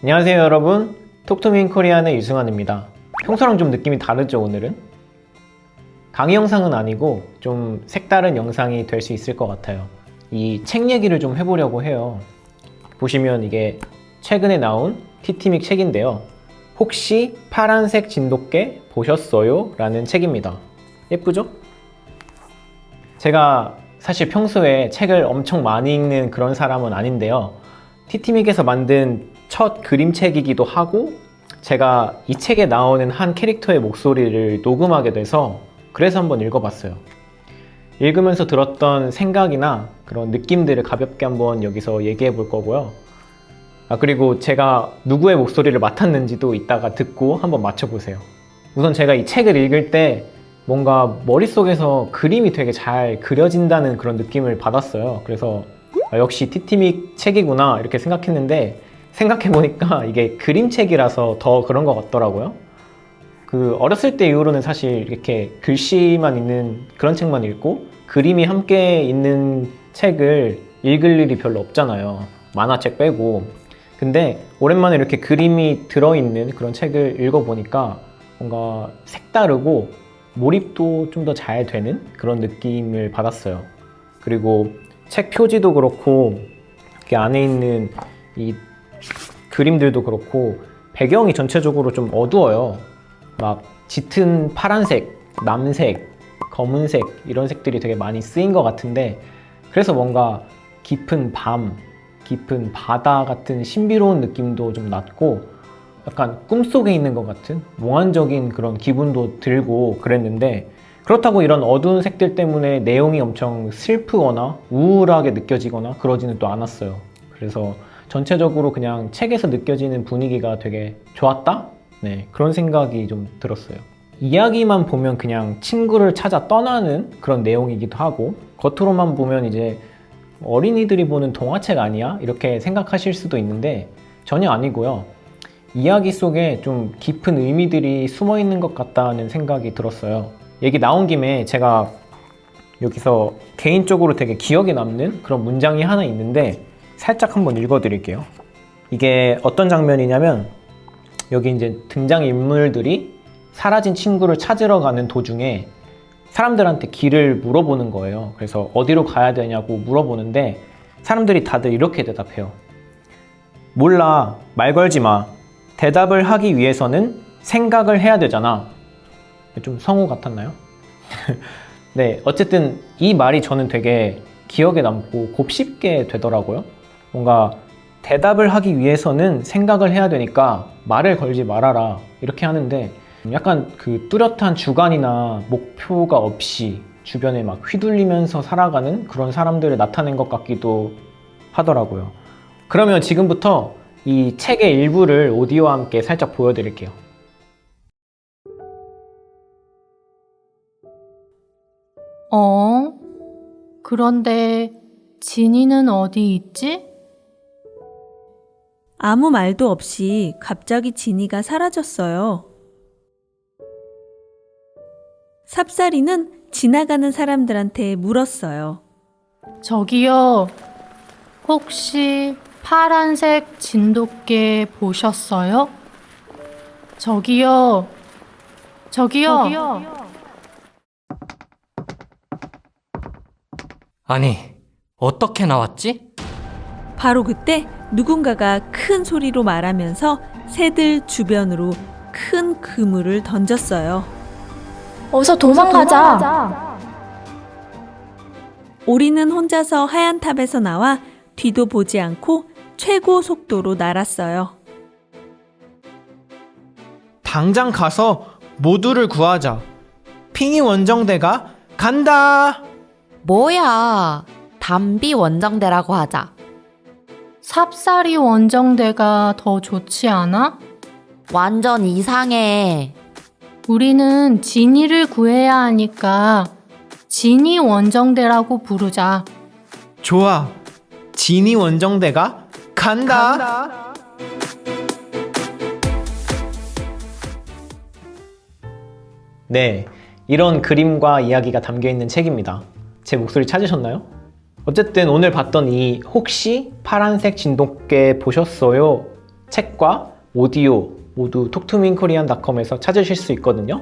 안녕하세요 여러분, 톡투민 코리안의 유승환입니다. 평소랑 좀 느낌이 다르죠 오늘은? 강의 영상은 아니고 좀 색다른 영상이 될 수 있을 것 같아요. 이 책 얘기를 좀 해보려고 해요. 보시면 이게 최근에 나온 티티믹 책인데요. 혹시 파란색 진돗개 보셨어요? 라는 책입니다. 예쁘죠? 제가 사실 평소에 책을 엄청 많이 읽는 그런 사람은 아닌데요. 티티믹에서 만든 첫 그림책이기도 하고 제가 이 책에 나오는 한 캐릭터의 목소리를 녹음하게 돼서 그래서 한번 읽어봤어요. 읽으면서 들었던 생각이나 그런 느낌들을 가볍게 한번 여기서 얘기해 볼 거고요. 그리고 제가 누구의 목소리를 맡았는지도 이따가 듣고 한번 맞춰보세요. 우선 제가 이 책을 읽을 때 뭔가 머릿속에서 그림이 되게 잘 그려진다는 그런 느낌을 받았어요. 그래서 역시 티티믹 책이구나 이렇게 생각했는데 생각해보니까 이게 그림책이라서 더 그런 것 같더라고요. 어렸을 때 이후로는 사실 이렇게 글씨만 있는 그런 책만 읽고 그림이 함께 있는 책을 읽을 일이 별로 없잖아요. 만화책 빼고. 근데 오랜만에 이렇게 그림이 들어있는 그런 책을 읽어보니까 뭔가 색다르고 몰입도 좀 더 잘 되는 그런 느낌을 받았어요. 그리고 책 표지도 그렇고 이렇게 안에 있는 이 그림들도 그렇고 배경이 전체적으로 좀 어두워요. 막 짙은 파란색, 남색, 검은색 이런 색들이 되게 많이 쓰인 것 같은데 그래서 뭔가 깊은 밤, 깊은 바다 같은 신비로운 느낌도 좀 났고 약간 꿈속에 있는 것 같은 몽환적인 그런 기분도 들고 그랬는데 그렇다고 이런 어두운 색들 때문에 내용이 엄청 슬프거나 우울하게 느껴지거나 그러지는 또 않았어요. 그래서 전체적으로 그냥 책에서 느껴지는 분위기가 되게 좋았다? 네, 그런 생각이 좀 들었어요. 이야기만 보면 그냥 친구를 찾아 떠나는 그런 내용이기도 하고 겉으로만 보면 이제 어린이들이 보는 동화책 아니야? 이렇게 생각하실 수도 있는데 전혀 아니고요. 이야기 속에 좀 깊은 의미들이 숨어 있는 것 같다는 생각이 들었어요. 얘기 나온 김에 제가 여기서 개인적으로 되게 기억에 남는 그런 문장이 하나 있는데 살짝 한번 읽어드릴게요. 이게 어떤 장면이냐면 여기 이제 등장인물들이 사라진 친구를 찾으러 가는 도중에 사람들한테 길을 물어보는 거예요. 그래서 어디로 가야 되냐고 물어보는데 사람들이 다들 이렇게 대답해요. 몰라, 말 걸지 마. 대답을 하기 위해서는 생각을 해야 되잖아. 좀 성우 같았나요? 네, 어쨌든 이 말이 저는 되게 기억에 남고 곱씹게 되더라고요. 뭔가 대답을 하기 위해서는 생각을 해야 되니까 말을 걸지 말아라 이렇게 하는데 약간 그 뚜렷한 주관이나 목표가 없이 주변에 막 휘둘리면서 살아가는 그런 사람들을 나타낸 것 같기도 하더라고요. 그러면 지금부터 이 책의 일부를 오디오와 함께 살짝 보여드릴게요. 그런데 진이는 어디 있지? 아무 말도 없이 갑자기 진이가 사라졌어요. 삽살이는 지나가는 사람들한테 물었어요. 저기요, 혹시 파란색 진돗개 보셨어요? 저기요. 아니, 어떻게 나왔지? 바로 그때 누군가가 큰 소리로 말하면서 새들 주변으로 큰 그물을 던졌어요. 어서 도망가자. 오리는 혼자서 하얀 탑에서 나와 뒤도 보지 않고 최고 속도로 날았어요. 당장 가서 모두를 구하자. 핑이 원정대가 간다. 뭐야, 담비 원정대라고 하자. 삽살이 원정대가 더 좋지 않아? 완전 이상해. 우리는 진이를 구해야 하니까 진이 원정대라고 부르자. 좋아. 진이 원정대가 간다. 네, 이런 그림과 이야기가 담겨있는 책입니다. 제 목소리 찾으셨나요? 어쨌든 오늘 봤던 이 혹시 파란색 진돗개 보셨어요? 책과 오디오 모두 톡투민코리안닷컴에서 찾으실 수 있거든요.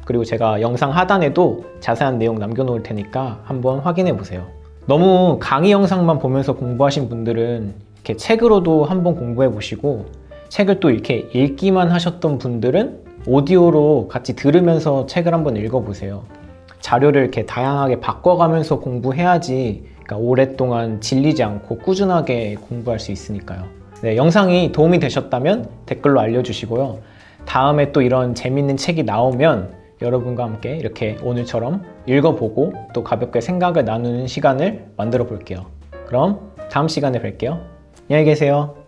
그리고 제가 영상 하단에도 자세한 내용 남겨놓을 테니까 한번 확인해 보세요. 너무 강의 영상만 보면서 공부하신 분들은 이렇게 책으로도 한번 공부해 보시고, 책을 또 이렇게 읽기만 하셨던 분들은 오디오로 같이 들으면서 책을 한번 읽어보세요. 자료를 이렇게 다양하게 바꿔가면서 공부해야지 그러니까 오랫동안 질리지 않고 꾸준하게 공부할 수 있으니까요. 네, 영상이 도움이 되셨다면 댓글로 알려주시고요. 다음에 또 이런 재밌는 책이 나오면 여러분과 함께 이렇게 오늘처럼 읽어보고 또 가볍게 생각을 나누는 시간을 만들어 볼게요. 그럼 다음 시간에 뵐게요. 안녕히 계세요.